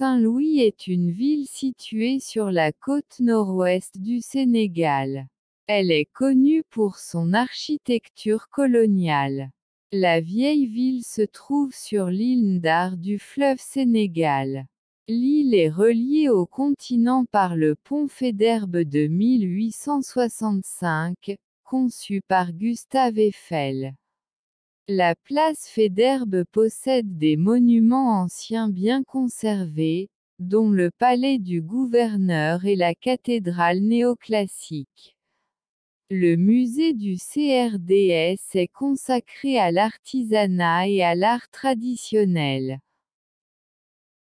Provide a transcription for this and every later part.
Saint-Louis est une ville située sur la côte nord-ouest du Sénégal. Elle est connue pour son architecture coloniale. La vieille ville se trouve sur l'île Ndar du fleuve Sénégal. L'île est reliée au continent par le pont Faidherbe de 1865, conçu par Gustave Eiffel. La place Faidherbe possède des monuments anciens bien conservés, dont le palais du gouverneur et la cathédrale néoclassique. Le musée du CRDS est consacré à l'artisanat et à l'art traditionnel.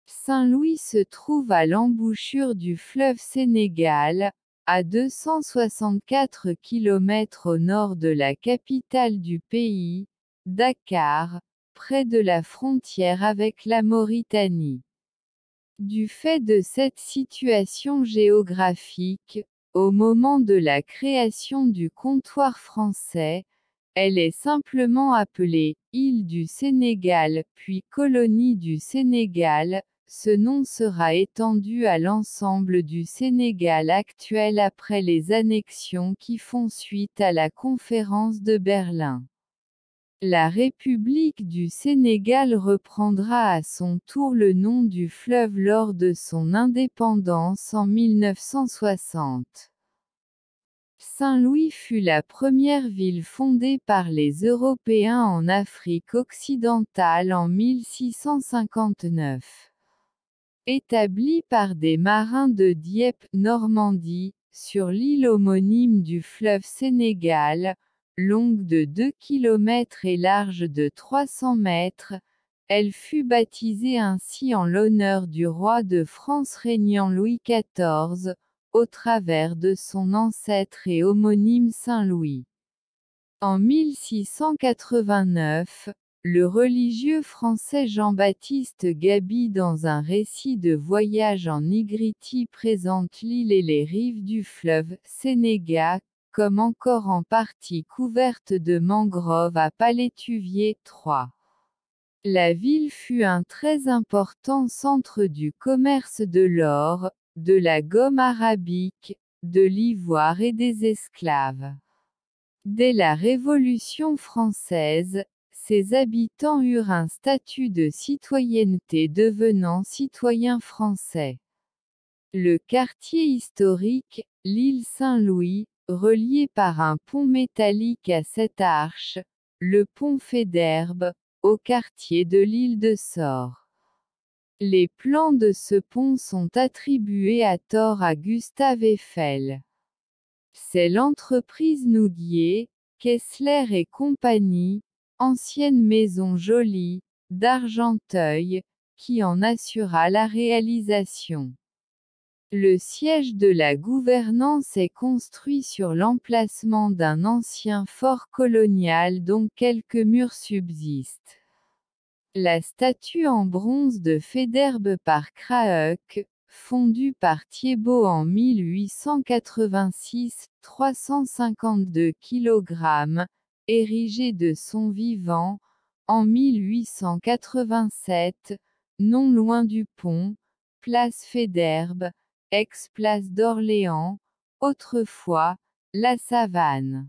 Saint-Louis se trouve à l'embouchure du fleuve Sénégal, à 264 km au nord de la capitale du pays, Dakar, près de la frontière avec la Mauritanie. Du fait de cette situation géographique, au moment de la création du comptoir français, elle est simplement appelée « île du Sénégal » puis « colonie du Sénégal ». Ce nom sera étendu à l'ensemble du Sénégal actuel après les annexions qui font suite à la conférence de Berlin. La République du Sénégal reprendra à son tour le nom du fleuve lors de son indépendance en 1960. Saint-Louis fut la première ville fondée par les Européens en Afrique occidentale en 1659. Établie par des marins de Dieppe, Normandie, sur l'île homonyme du fleuve Sénégal, longue de 2 km et large de 300 mètres, elle fut baptisée ainsi en l'honneur du roi de France régnant Louis XIV, au travers de son ancêtre et homonyme Saint-Louis. En 1689, le religieux français Jean-Baptiste Gaby dans un récit de voyage en Nigritie présente l'île et les rives du fleuve Sénégal, comme encore en partie couverte de mangroves à Palétuvier III. La ville fut un très important centre du commerce de l'or, de la gomme arabique, de l'ivoire et des esclaves. Dès la Révolution française, ses habitants eurent un statut de citoyenneté devenant citoyens français. Le quartier historique, l'île Saint-Louis, relié par un pont métallique à 7 arches, le pont Faidherbe, au quartier de l'île de Sort. Les plans de ce pont sont attribués à tort à Gustave Eiffel. C'est l'entreprise Nouguier, Kessler et compagnie, ancienne maison jolie, d'Argenteuil, qui en assura la réalisation. Le siège de la gouvernance est construit sur l'emplacement d'un ancien fort colonial dont quelques murs subsistent. La statue en bronze de Faidherbe par Craœc, fondue par Thiebaut en 1886, 352 kg, érigée de son vivant, en 1887, non loin du pont, place Faidherbe, ex-place d'Orléans, autrefois, la Savane.